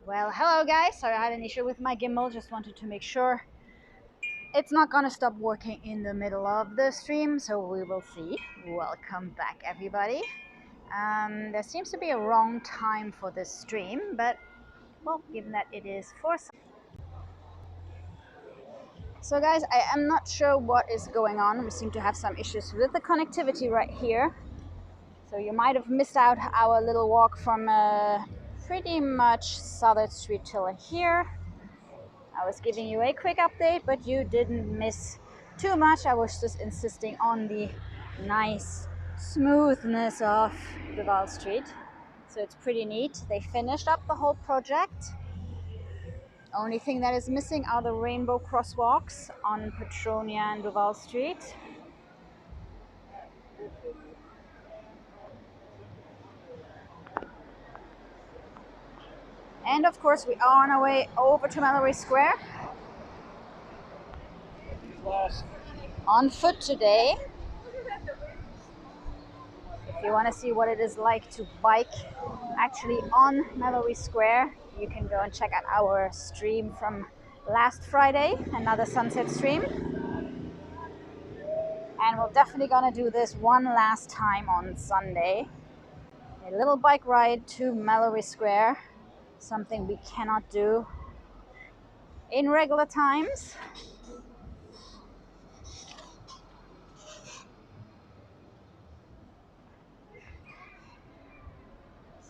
Well, hello guys. Sorry, I had an issue with my gimbal. Just wanted to make sure it's not gonna stop working in the middle of the stream, so we will see. Welcome back, everybody. There seems to be a wrong time for this stream, but well, given that it is for so guys, I am not sure what is going on. We seem to have some issues with the connectivity right here. So you might have missed out our little walk from pretty much Southern Street till here. I was giving you a quick update, but you didn't miss too much. I was just insisting on the nice smoothness of Duval Street. So it's pretty neat. They finished up the whole project. Only thing that is missing are the rainbow crosswalks on Petronia and Duval Street. And of course, we are on our way over to Mallory Square. On foot today. If you want to see what it is like to bike actually on Mallory Square, you can go and check out our stream from last Friday, another sunset stream. And we're definitely gonna do this one last time on Sunday. A little bike ride to Mallory Square, something we cannot do in regular times.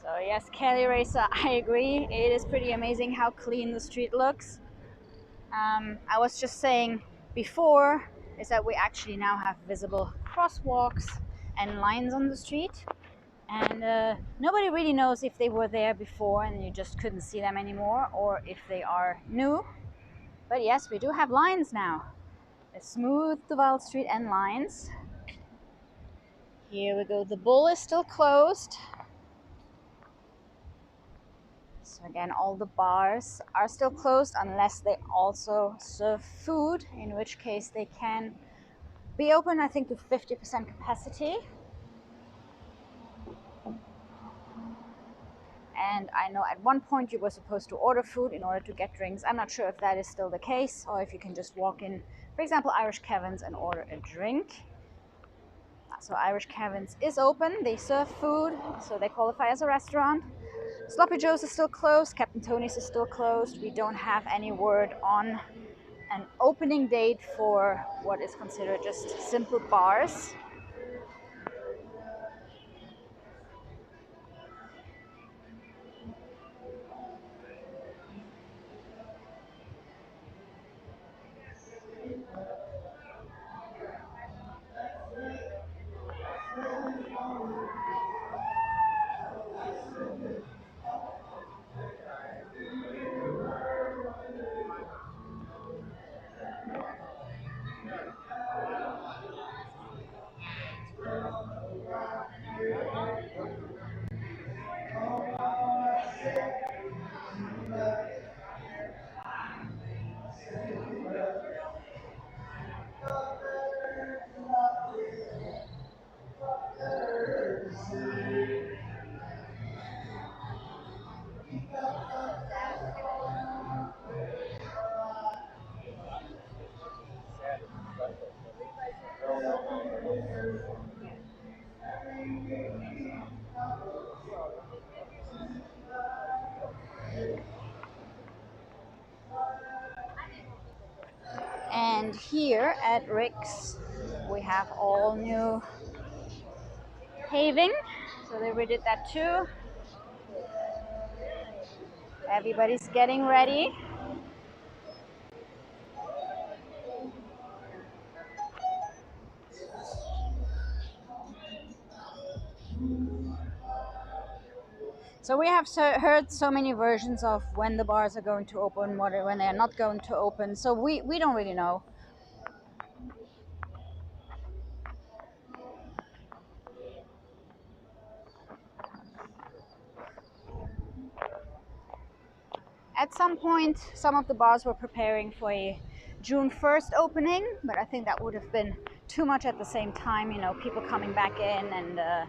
So yes, Kelly Racer, I agree. It is pretty amazing how clean the street looks. I was just saying before is that we actually now have visible crosswalks and lines on the street. And nobody really knows if they were there before and you just couldn't see them anymore, or if they are new. But yes, we do have lines now. A smooth Duval Street and lines. Here we go. The Bull is still closed. So again, all the bars are still closed unless they also serve food, in which case they can be open, I think, to 50% capacity. And I know at one point you were supposed to order food in order to get drinks. I'm not sure if that is still the case, or if you can just walk in, for example, Irish Kevin's and order a drink. So Irish Kevin's is open. They serve food, so they qualify as a restaurant. Sloppy Joe's is still closed. Captain Tony's is still closed. We don't have any word on an opening date for what is considered just simple bars. And here at Rick's, we have all new paving. So they redid that too. Everybody's getting ready. So we have heard so many versions of when the bars are going to open, when they are not going to open. So we don't really know. At some point, some of the bars were preparing for a June 1st opening, but I think that would have been too much at the same time, you know, people coming back in. And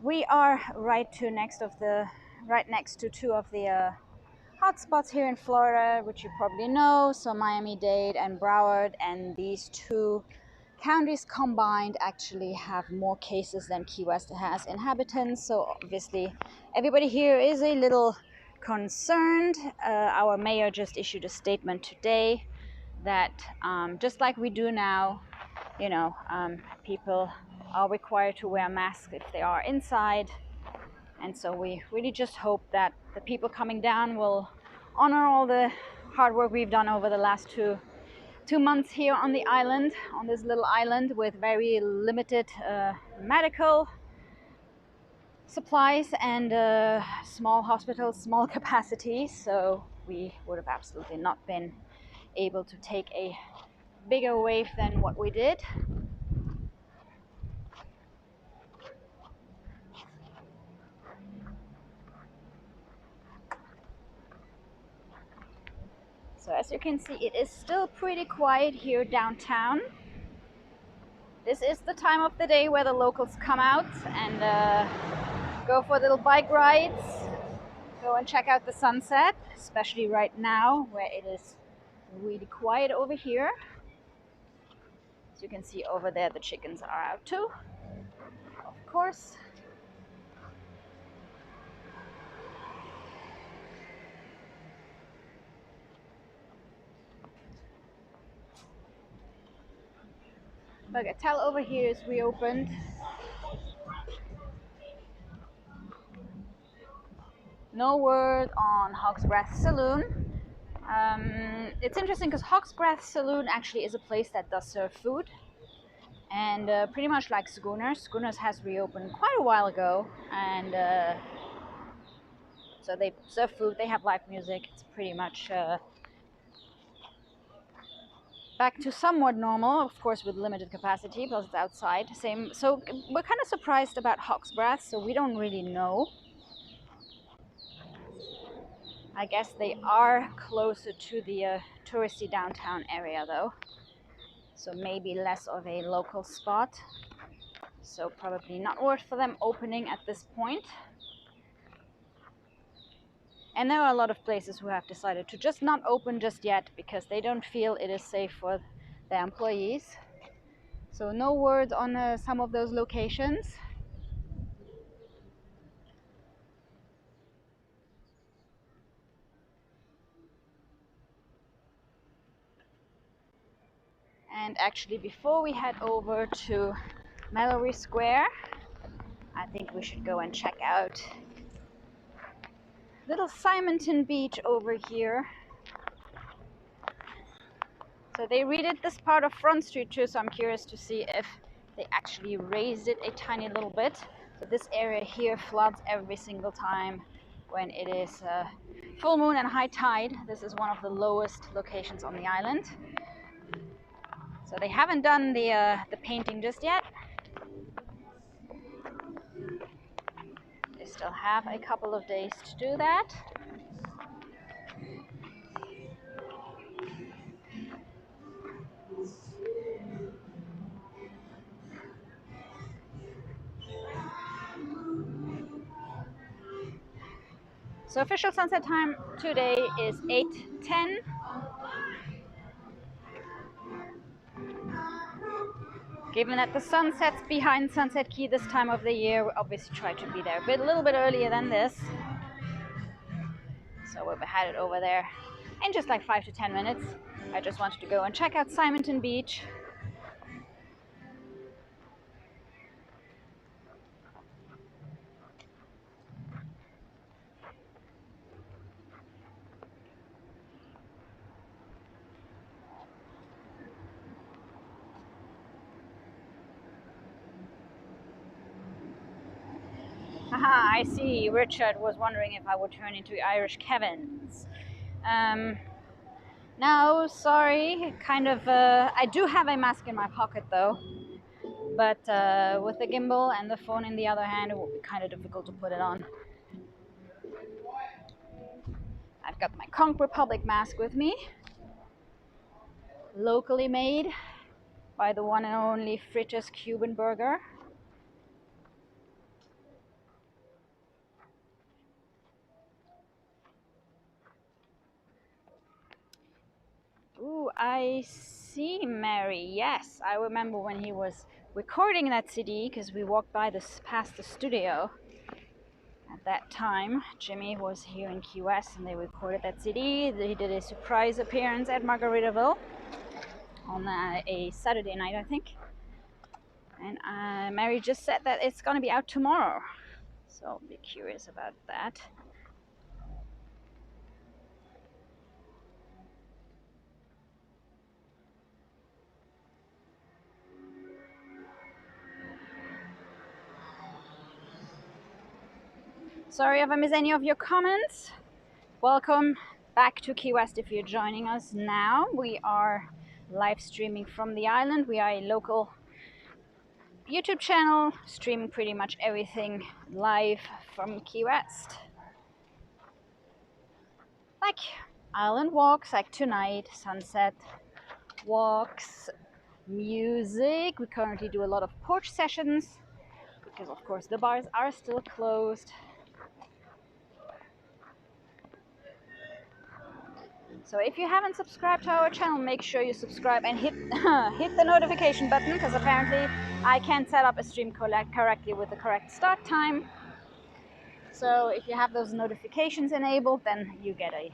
we are right to next of the right next to two of the hotspots here in Florida, which you probably know, so Miami-Dade and Broward, and these two counties combined actually have more cases than Ki-West has inhabitants, so obviously everybody here is a little concerned. Our mayor just issued a statement today that just like we do now, you know, people are required to wear masks if they are inside, and so we really just hope that the people coming down will honor all the hard work we've done over the last two months here on the island, on this little island with very limited medical supplies and small hospitals, small capacity. So we would have absolutely not been able to take a bigger wave than what we did. So as you can see, it is still pretty quiet here downtown. This is the time of the day where the locals come out and go for little bike rides, go and check out the sunset, especially right now where it is really quiet over here. As you can see over there, the chickens are out too, of course. Bagatelle over here is reopened. No word on Hawk's Breath Saloon. It's interesting because Hawk's Breath Saloon actually is a place that does serve food, and pretty much like Schooners has reopened quite a while ago, and so they serve food, they have live music. It's pretty much back to somewhat normal, of course with limited capacity because it's outside. Same, so we're kind of surprised about Hawk's Breath, so we don't really know. I guess they are closer to the touristy downtown area though, so maybe less of a local spot, so probably not worth for them opening at this point. And there are a lot of places who have decided to just not open just yet because they don't feel it is safe for their employees. So no word on some of those locations. And actually, before we head over to Mallory Square, I think we should go and check out little Simonton Beach over here. So they redid this part of Front Street too, so I'm curious to see if they actually raised it a tiny little bit. So this area here floods every single time when it is full moon and high tide. This is one of the lowest locations on the island. So they haven't done the painting just yet. They still have a couple of days to do that. So official sunset time today is 8:10. Given that the sun sets behind Sunset Key this time of the year, we obviously try to be there a little bit earlier than this. So we're headed over there in just like 5 to 10 minutes. I just wanted to go and check out Simonton Beach. Haha, I see. Richard was wondering if I would turn into Irish Kevin's. No, sorry. Kind of. I do have a mask in my pocket though, but with the gimbal and the phone in the other hand, it would be kind of difficult to put it on. I've got my Conch Republic mask with me, locally made by the one and only Fritters Cuban Burger. Do I see Mary? Yes, I remember when he was recording that CD, because we walked by this past the studio at that time. Jimmy was here in Ki-West and they recorded that CD. They did a surprise appearance at Margaritaville on a Saturday night, I think. And Mary just said that it's going to be out tomorrow, so I'll be curious about that. Sorry if I miss any of your comments. Welcome back to Ki-West if you're joining us now. We are live streaming from the island. We are a local YouTube channel streaming pretty much everything live from Ki-West. Like island walks, like tonight, sunset walks, music. We currently do a lot of porch sessions because of course the bars are still closed. So if you haven't subscribed to our channel, make sure you subscribe and hit hit the notification button, because apparently I can't set up a stream correctly with the correct start time. So if you have those notifications enabled, then you get a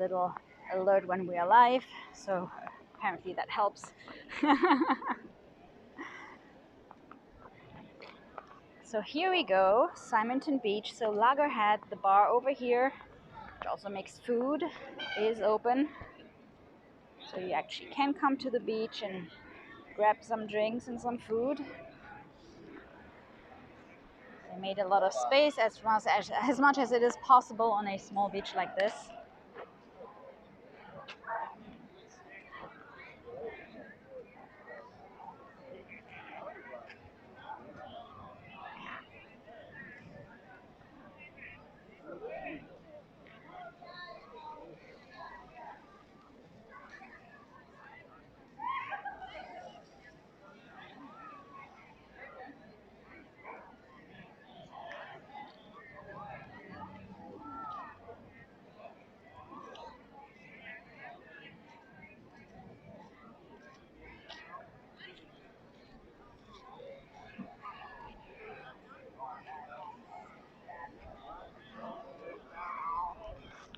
little alert when we are live. So apparently that helps. So here we go, Simonton Beach. So Loggerhead, the bar over here, which also makes food, is open. So you actually can come to the beach and grab some drinks and some food. They made a lot of space as much as it is possible on a small beach like this.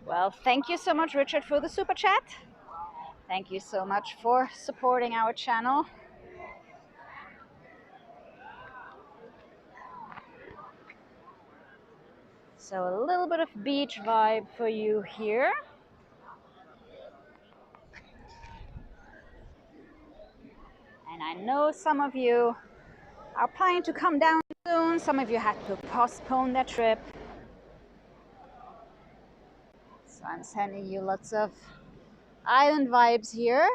Well, thank you so much, Richard, for the super chat. Thank you so much for supporting our channel. So a little bit of beach vibe for you here. And I know some of you are planning to come down soon. Some of you had to postpone their trip. So I'm sending you lots of island vibes here.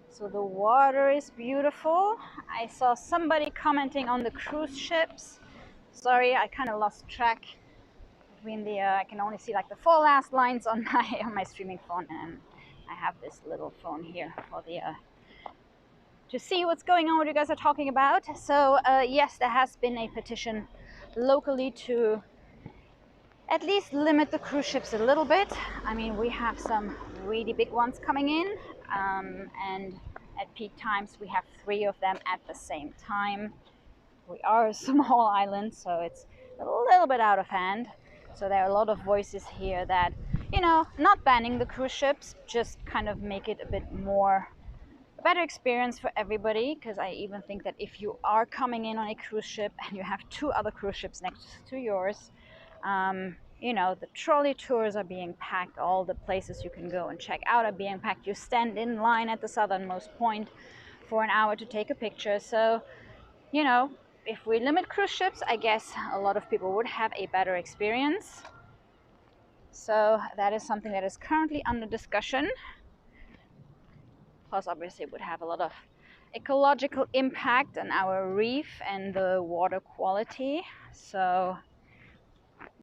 So the water is beautiful. I saw somebody commenting on the cruise ships. Sorry, I kind of lost track between the, I can only see like the 4 last lines on my streaming phone, and I have this little phone here for the, to see what's going on, what you guys are talking about. So yes, there has been a petition locally to at least limit the cruise ships a little bit. I mean, we have some really big ones coming in, and at peak times we have 3 of them at the same time. We are a small island, so it's a little bit out of hand. So there are a lot of voices here that, you know, not banning the cruise ships, just kind of make it a bit more, a better experience for everybody. Because I even think that if you are coming in on a cruise ship and you have 2 other cruise ships next to yours, you know, the trolley tours are being packed, all the places you can go and check out are being packed. You stand in line at the southernmost point for an hour to take a picture. So, you know, if we limit cruise ships, I guess a lot of people would have a better experience. So that is something that is currently under discussion. Plus, obviously, it would have a lot of ecological impact on our reef and the water quality. So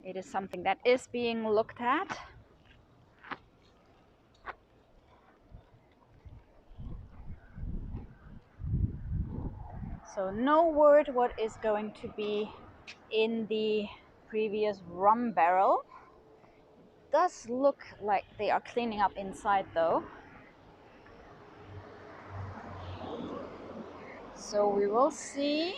it is something that is being looked at. So no word what is going to be in the previous rum barrel. Does look like they are cleaning up inside though. So we will see.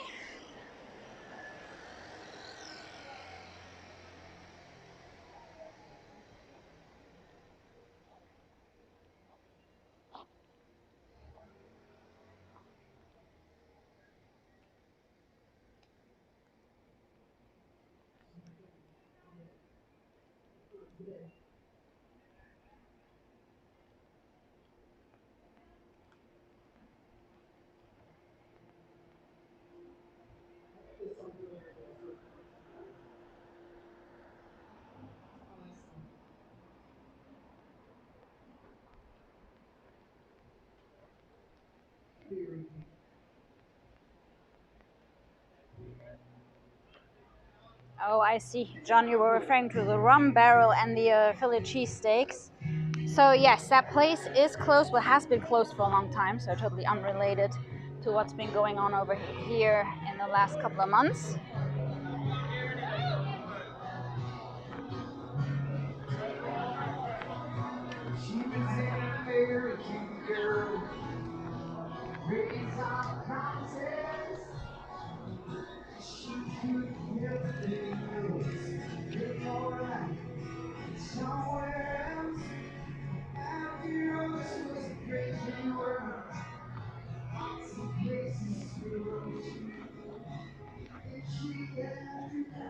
Oh, I see. John, you were referring to the rum barrel and the Philly cheesesteaks. So yes, that place is closed, but has been closed for a long time, so totally unrelated to what's been going on over here in the last couple of months. She was an American girl, raised on promises. She could help things get more somewhere else. After all, this was a crazy world. Lots of places to go to. And she had to go.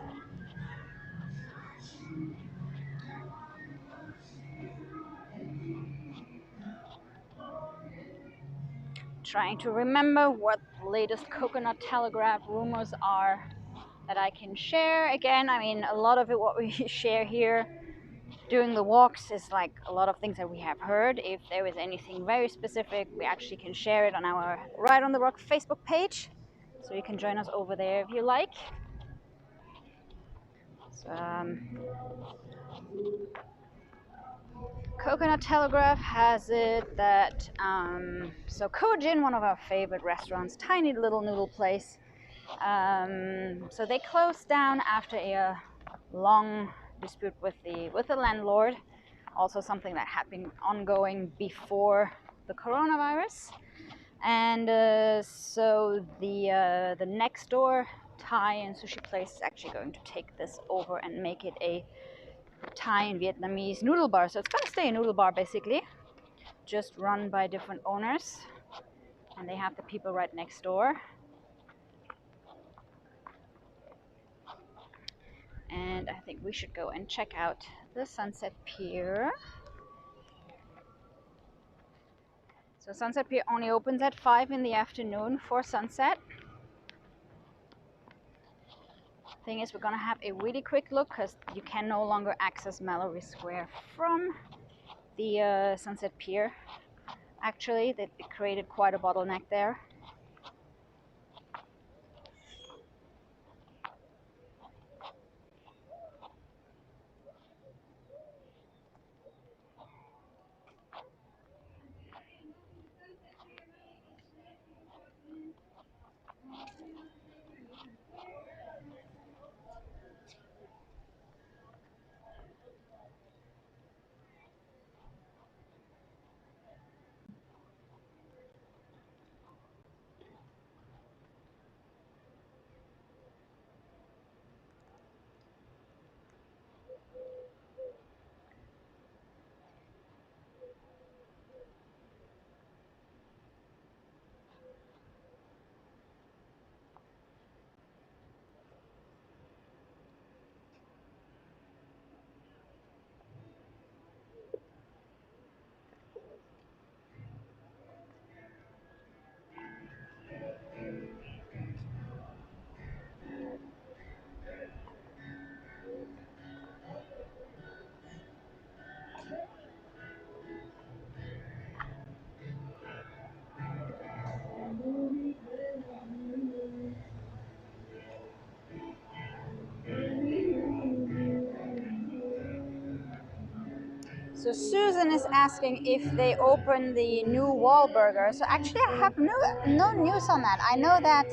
Trying to remember what the latest coconut telegraph rumors are that I can share. Again, I mean, a lot of it, what we share here during the walks is like a lot of things that we have heard. If there is anything very specific, we actually can share it on our Right on the Rock Facebook page. So you can join us over there if you like. So, Coconut Telegraph has it that, so Kojin, one of our favorite restaurants, tiny little noodle place. So they closed down after a long dispute with the landlord. Also something that had been ongoing before the coronavirus. And so the next door Thai and sushi place is actually going to take this over and make it a Thai and Vietnamese noodle bar. So it's going to stay a noodle bar basically, just run by different owners. And they have the people right next door. And I think we should go and check out the Sunset Pier. So Sunset Pier only opens at 5 in the afternoon for sunset. Thing is, we're gonna have a really quick look because you can no longer access Mallory Square from the Sunset Pier. Actually, they created quite a bottleneck there. So Susan is asking if they open the new Wahlburger. So actually I have no news on that. I know that,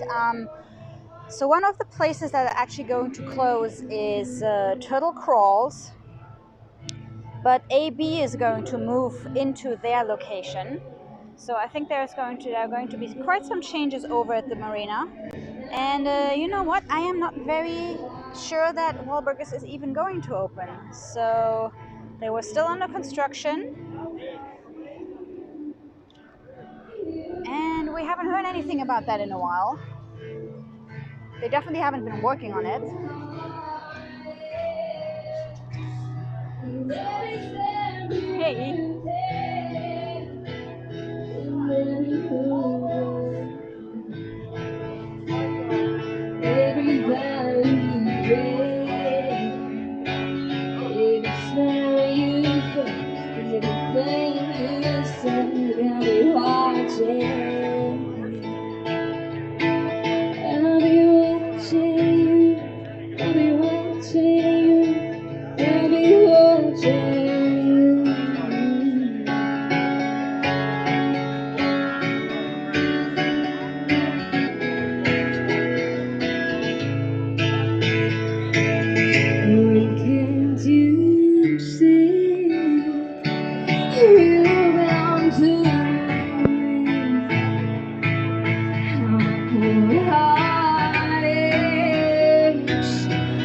so one of the places that are actually going to close is Turtle Crawls, but AB is going to move into their location. So I think there are going to be quite some changes over at the marina. And you know what? I am not very sure that Wahlburgers is even going to open. So they were still under construction. And we haven't heard anything about that in a while. They definitely haven't been working on it. Hey.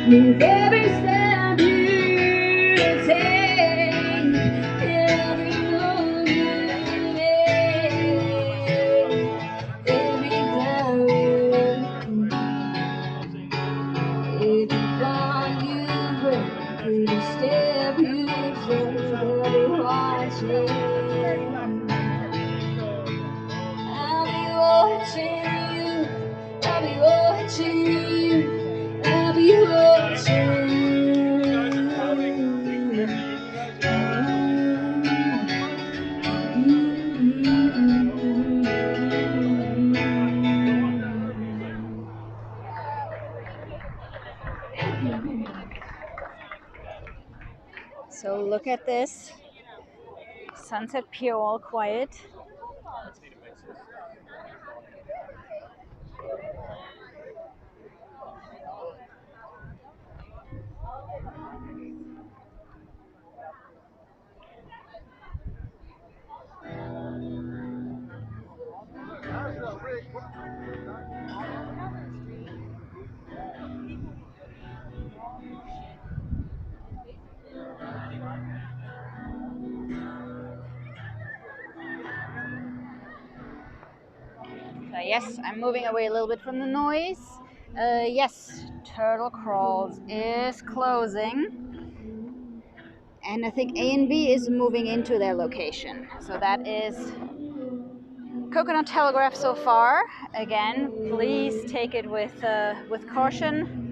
With every step you take, every move you make, every time every fall you break, every step you take, I'll be watching. I'll be watching you. I'll be watching you. I'll be watching. So look at this. Sunset Pier all quiet. So yes, I'm moving away a little bit from the noise. Yes, Turtle Crawls is closing. And I think A and B is moving into their location. So that is Coconut Telegraph so far. Again, please take it with caution.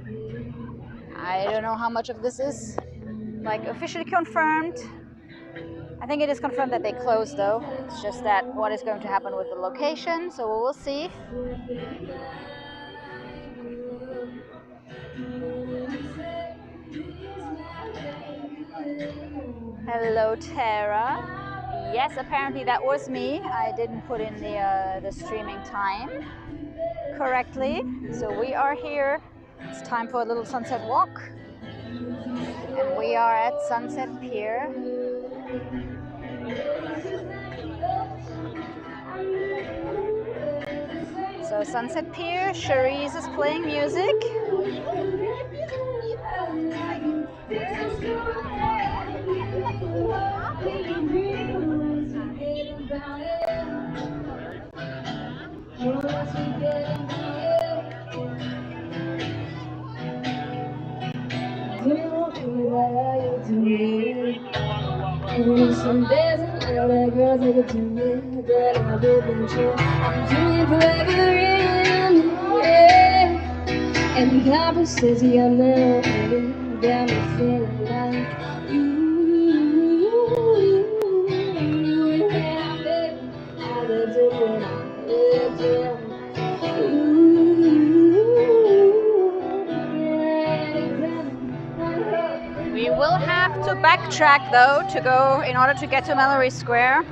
I don't know how much of this is like officially confirmed. I think it is confirmed that they closed though. It's just that what is going to happen with the location, so we will see. Hello, Tara. Yes, apparently that was me. I didn't put in the streaming time correctly. So we are here. It's time for a little sunset walk. And we are at Sunset Pier. So Sunset Pier, Cherise is playing music. Some days I know that girls take it to me, but I wouldn't try. I'm doing forever in, yeah. And Papa says you're now got me feeling like you. Yeah, baby, I could do it, I could do. We will have to backtrack though to go in order to get to Mallory Square.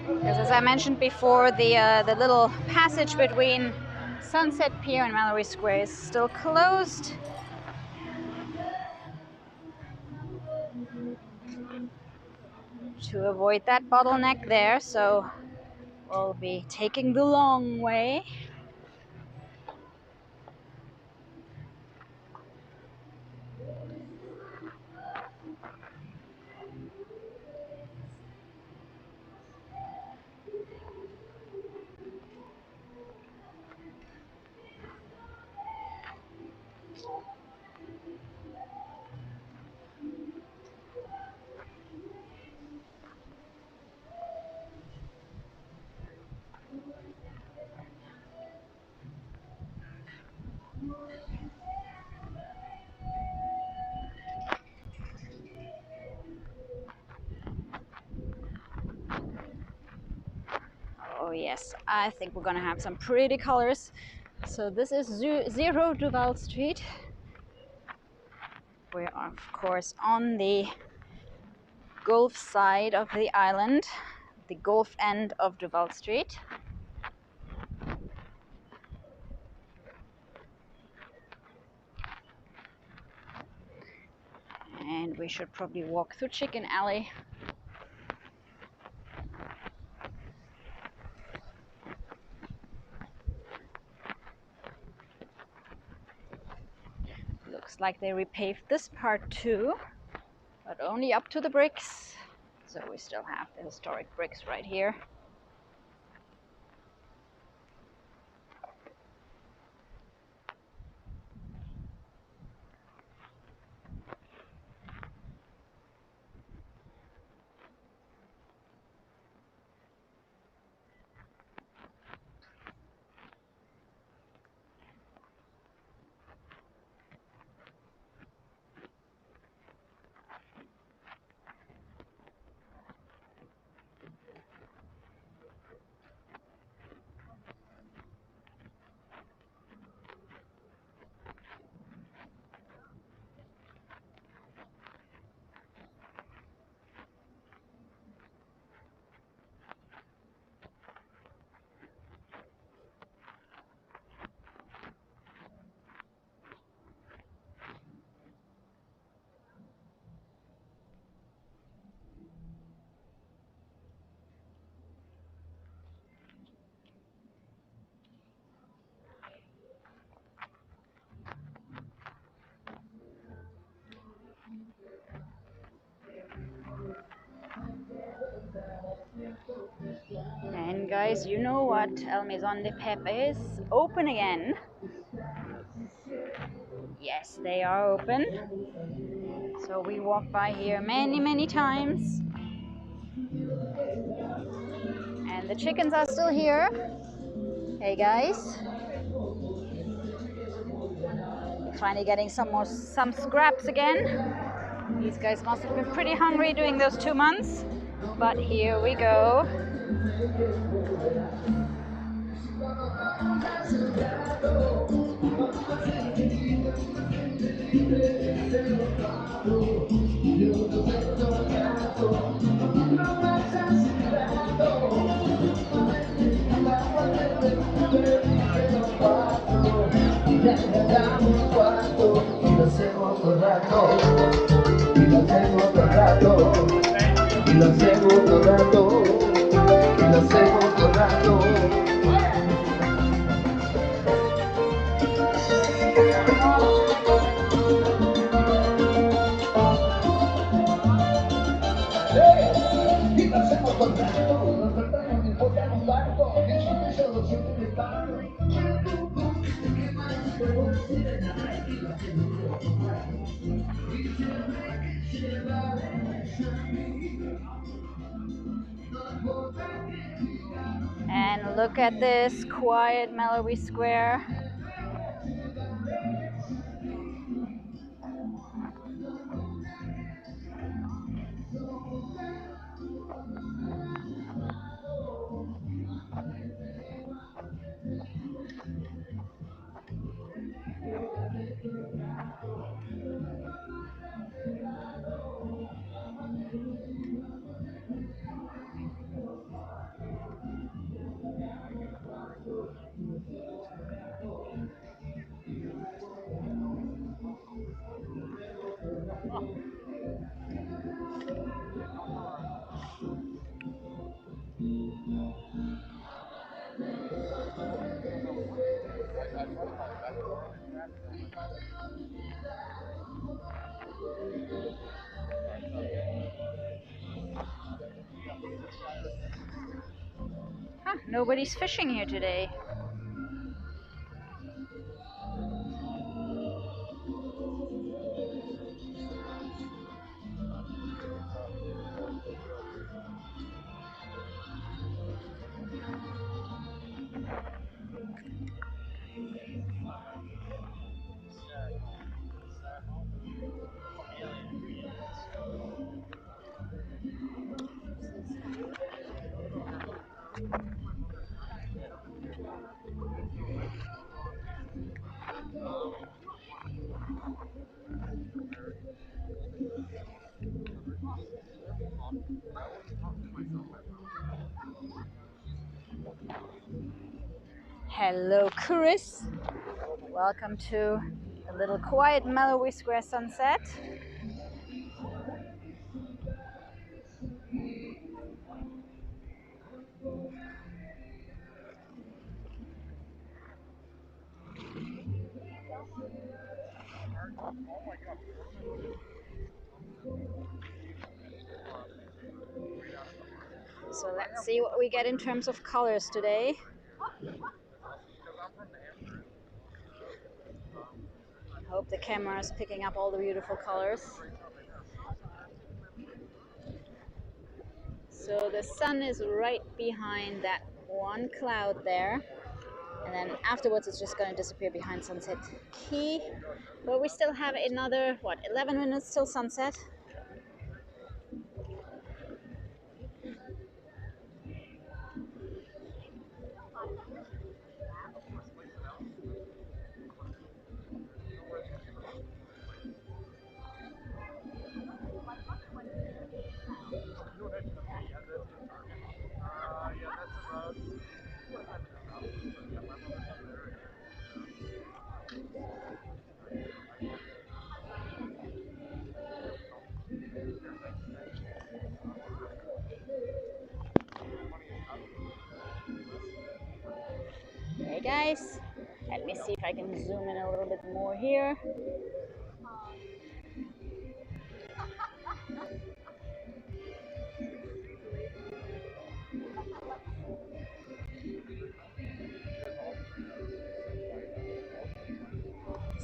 Because as I mentioned before, the little passage between Sunset Pier and Mallory Square is still closed. To avoid that bottleneck there, so we'll be taking the long way. Oh yes, I think we're gonna have some pretty colors. So this is 0 Duval Street. We're of course on the Gulf side of the island, the Gulf end of Duval Street. And we should probably walk through Chicken Alley. Looks like they repaved this part too, but only up to the bricks. So we still have the historic bricks right here. And guys, you know what? El Maison de Pep is open again. Yes, they are open. So we walked by here many times. And the chickens are still here. Hey guys. Finally getting some scraps again. These guys must have been pretty hungry during those 2 months. But here we go. And look at this quiet Mallory Square. Nobody's fishing here today. Hello, Chris. Welcome to a little quiet Mallory Square sunset. So let's see what we get in terms of colors today. I hope the camera is picking up all the beautiful colors. So the sun is right behind that one cloud there, and then afterwards it's just going to disappear behind Sunset Key. But we still have another, what, 11 minutes till sunset? Hey guys, let me see if I can zoom in a little bit more here.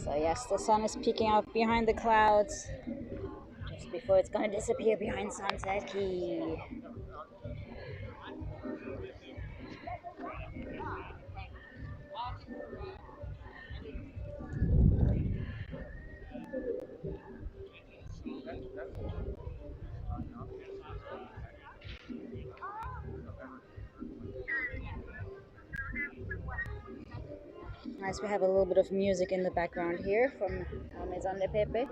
So yes, the sun is peeking out behind the clouds just before it's going to disappear behind Sunset Key. Nice, we have a little bit of music in the background here from Maison de Pepe.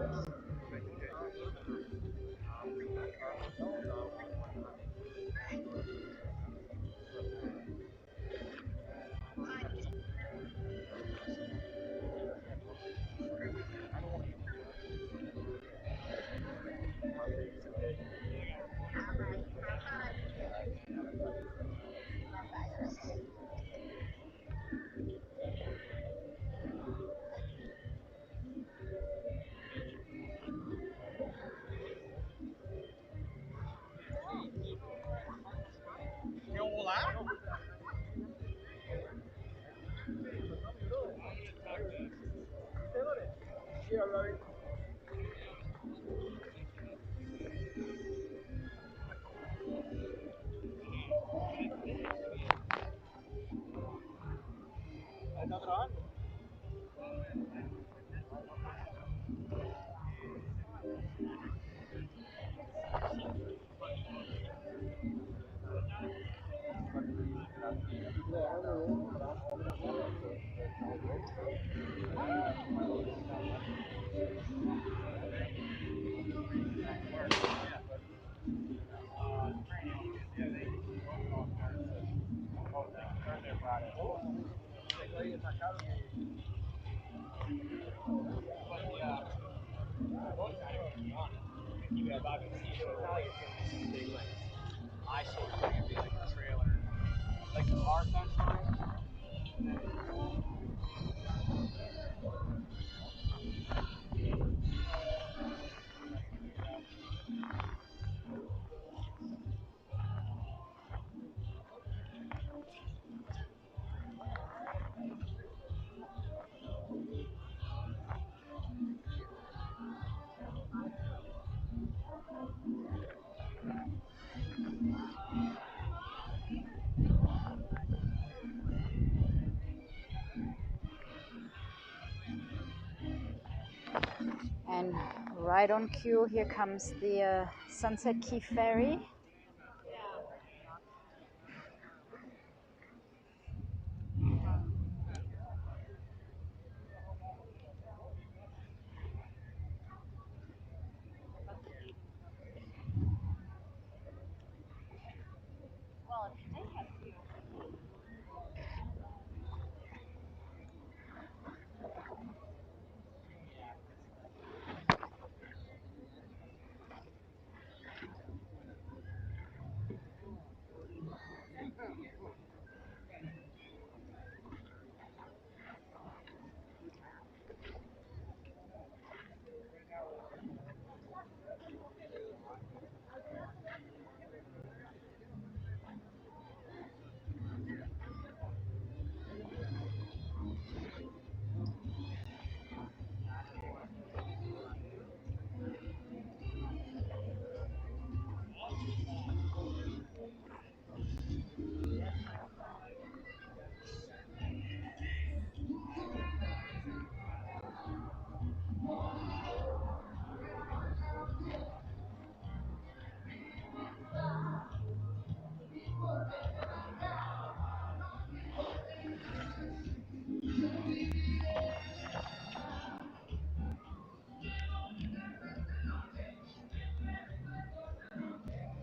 And right on cue, here comes the Sunset Key ferry.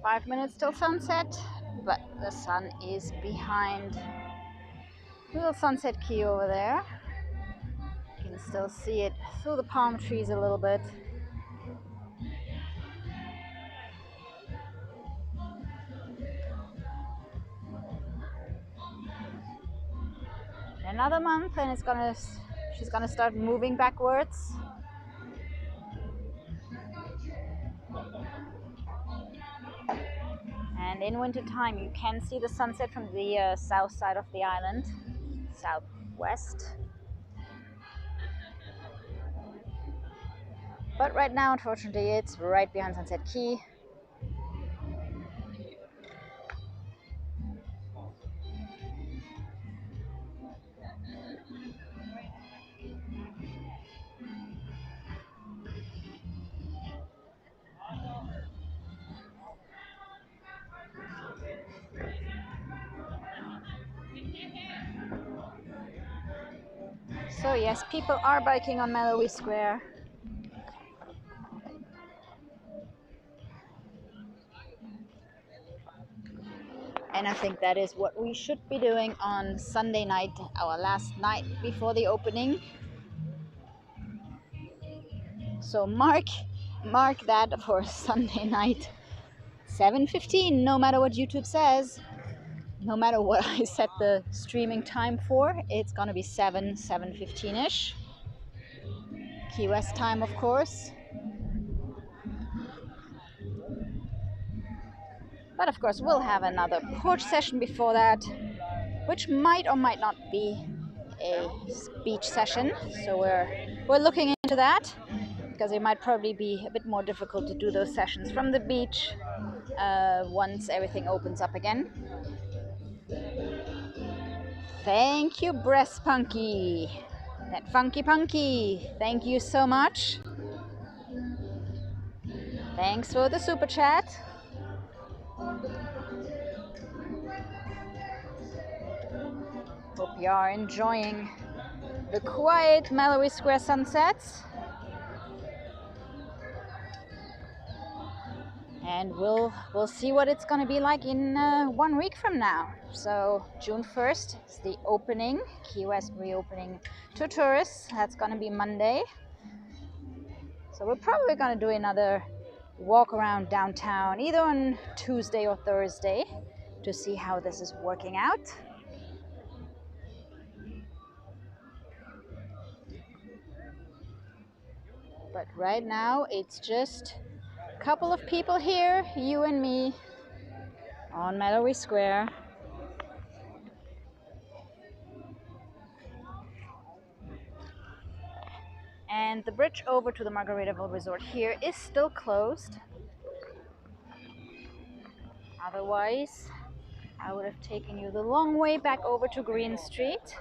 Five minutes till sunset, but the sun is behind little Sunset Key over there. You can still see it through the palm trees a little bit. In another month, and she's gonna start moving backwards. And in winter time, you can see the sunset from the south side of the island, southwest. But right now, unfortunately, it's right behind Sunset Key. So yes, people are biking on Mallory Square. And I think that is what we should be doing on Sunday night, our last night before the opening. So mark that for Sunday night, 7:15, no matter what YouTube says. No matter what I set the streaming time for, it's gonna be 7:15-ish. Ki-West time, of course. But of course, we'll have another porch session before that, which might or might not be a beach session. So we're looking into that, because it might probably be a bit more difficult to do those sessions from the beach once everything opens up again. Thank you, Breast Punky. That funky punky. Thank you so much. Thanks for the super chat. Hope you are enjoying the quiet Mallory Square sunsets. And we'll see what it's going to be like in 1 week from now. So June 1st is the opening, Ki-West reopening to tourists. That's going to be Monday. So we're probably going to do another walk around downtown, either on Tuesday or Thursday, to see how this is working out. But right now it's just a couple of people here, you and me, on Mallory Square. And the bridge over to the Margaritaville Resort here is still closed. Otherwise, I would have taken you the long way back over to Greene Street.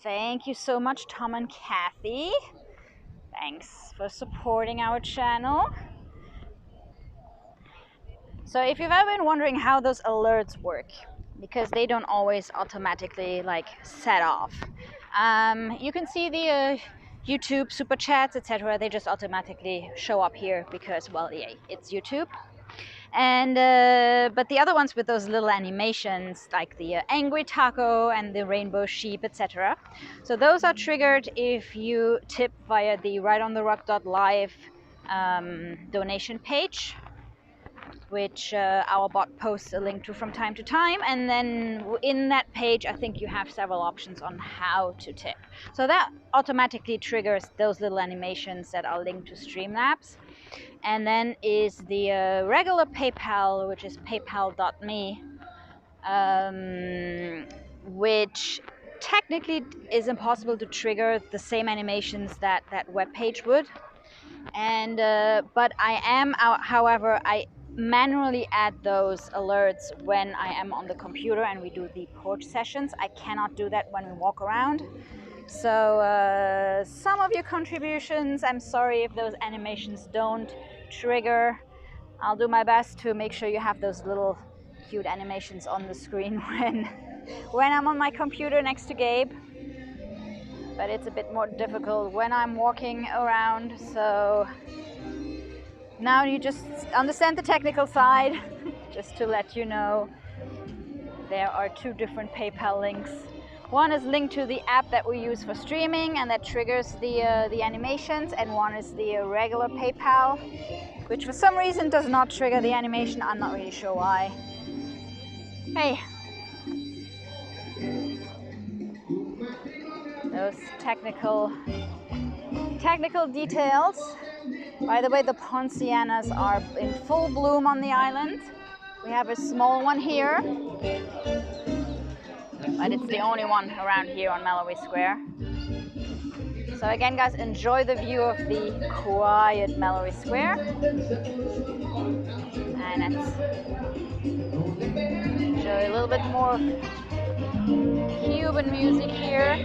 Thank you so much, Tom and Kathy. Thanks for supporting our channel. So if you've ever been wondering how those alerts work, because they don't always automatically like set off, you can see the YouTube super chats, etc. They just automatically show up here because, well, yeah, it's YouTube. And but the other ones with those little animations, like the angry taco and the rainbow sheep, etc. So those are triggered if you tip via the rightontherock.live donation page, which our bot posts a link to from time to time. And then in that page, I think you have several options on how to tip. So that automatically triggers those little animations that are linked to Streamlabs. And then is the regular PayPal, which is paypal.me, which technically is impossible to trigger the same animations that that web page would. And but I am, however, I manually add those alerts when I am on the computer and we do the porch sessions. I cannot do that when we walk around. So some of your contributions, I'm sorry if those animations don't trigger. I'll do my best to make sure you have those little cute animations on the screen when I'm on my computer next to Gabe. But it's a bit more difficult when I'm walking around, so now you just understand the technical side. Just to let you know, there are two different PayPal links. One is linked to the app that we use for streaming and that triggers the animations, and one is the regular PayPal, which for some reason does not trigger the animation. I'm not really sure why. Hey, those technical details. By the way, the poncianas are in full bloom on the island. We have a small one here, but it's the only one around here on Mallory Square. So again, guys, enjoy the view of the quiet Mallory Square. And let's enjoy a little bit more of Cuban music here.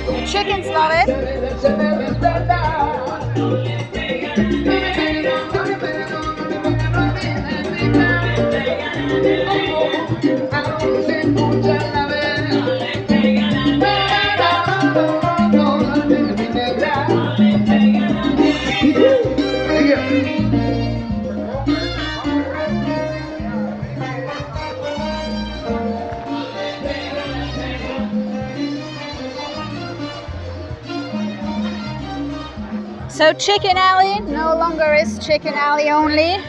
The chickens love it. So Chicken Alley no longer is Chicken Alley only.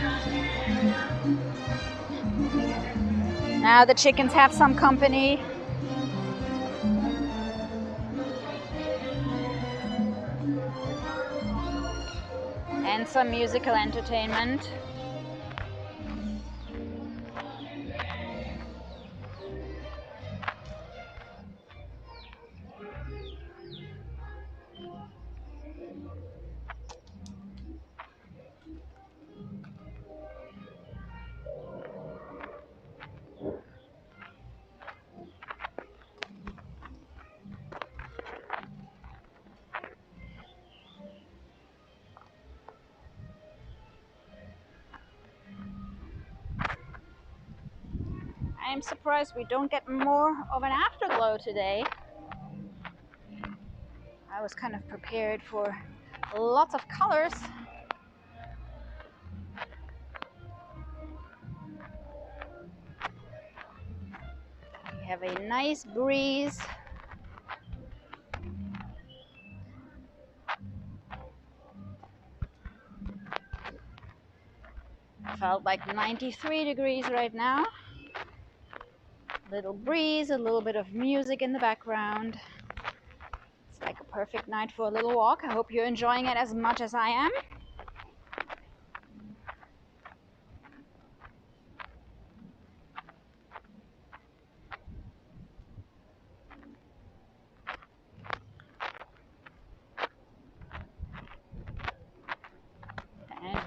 Now the chickens have some company. And some musical entertainment. I'm surprised we don't get more of an afterglow today. I was kind of prepared for lots of colors. We have a nice breeze. Felt like 93 degrees right now. Little breeze, a little bit of music in the background. It's like a perfect night for a little walk. I hope you're enjoying it as much as I am.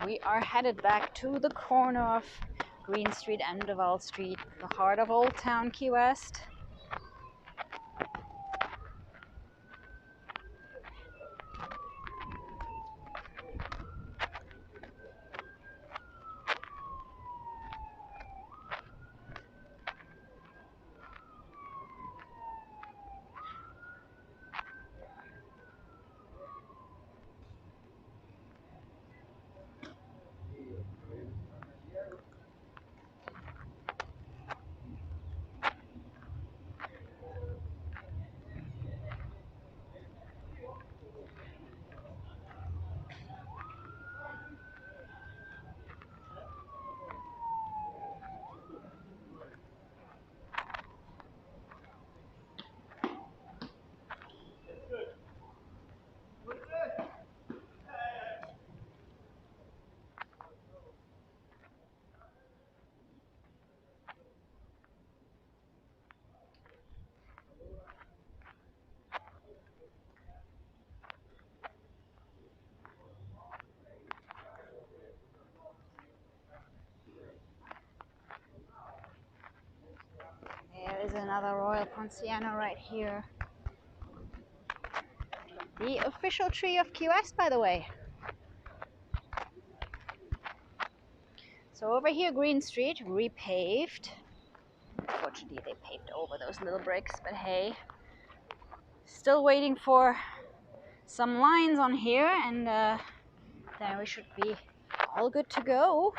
we are headed back to the corner of Greene Street and Duval Street, the heart of Old Town Ki-West. There is another Royal Poinciana right here. The official tree of Ki-West, by the way. So over here, Greene Street, repaved. Unfortunately, they paved over those little bricks, but hey. Still waiting for some lines on here, and then we should be all good to go.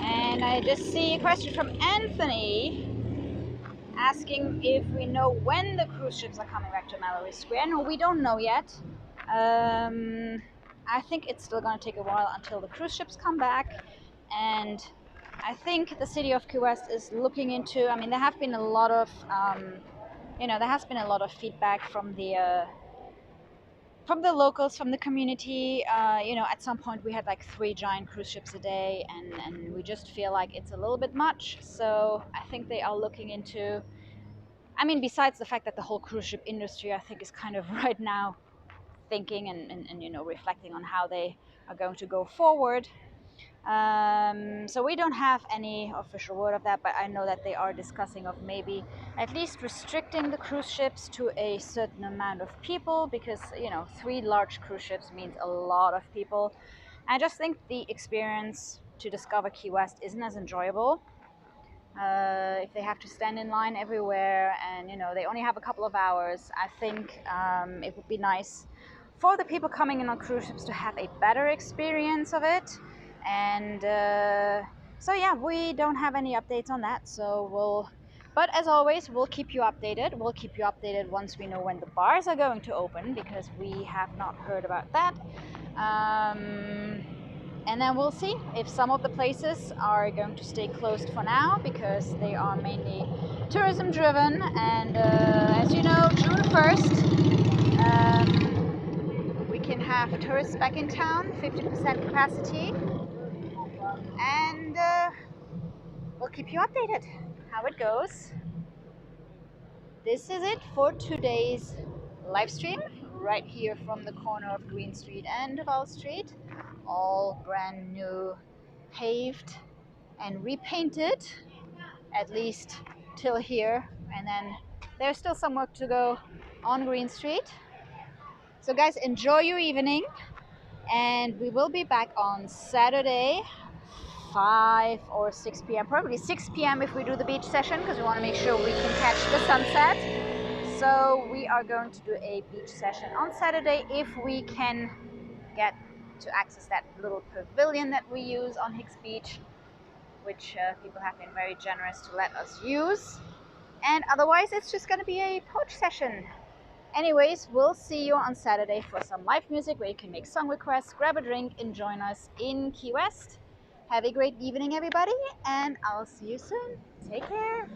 And I just see a question from Anthony asking if we know when the cruise ships are coming back to Mallory Square. No, we don't know yet. I think it's still going to take a while until the cruise ships come back, and I think the city of Ki-West is looking into, I mean, there have been a lot of, there has been a lot of feedback from the locals, from the community. At some point we had like 3 giant cruise ships a day, and we just feel like it's a little bit much. So I think they are looking into, I mean, besides the fact that the whole cruise ship industry, I think, is kind of right now thinking and reflecting on how they are going to go forward. So we don't have any official word of that, but I know that they are discussing of maybe at least restricting the cruise ships to a certain amount of people, because 3 large cruise ships means a lot of people. I just think the experience to discover Ki-West isn't as enjoyable if they have to stand in line everywhere, and they only have a couple of hours. I think it would be nice for the people coming in on cruise ships to have a better experience of it. And so yeah, we don't have any updates on that, but as always, we'll keep you updated. We'll keep you updated once we know when the bars are going to open, because we have not heard about that. And then we'll see if some of the places are going to stay closed for now, because they are mainly tourism driven. And as you know, June 1st, we can have tourists back in town, 50% capacity. And we'll keep you updated how it goes. This is it for today's live stream, right here from the corner of Greene Street and Duval Street. All brand new, paved and repainted, at least till here. And then there's still some work to go on Greene Street. So guys, enjoy your evening, and we will be back on Saturday, 5 or 6 p.m. Probably 6 p.m. if we do the beach session, because we want to make sure we can catch the sunset. So we are going to do a beach session on Saturday if we can get to access that little pavilion that we use on Hicks Beach, which people have been very generous to let us use. And otherwise, it's just going to be a poach session. Anyways, we'll see you on Saturday for some live music where you can make song requests, grab a drink, and join us in Ki-West. Have a great evening, everybody, and I'll see you soon. Take care.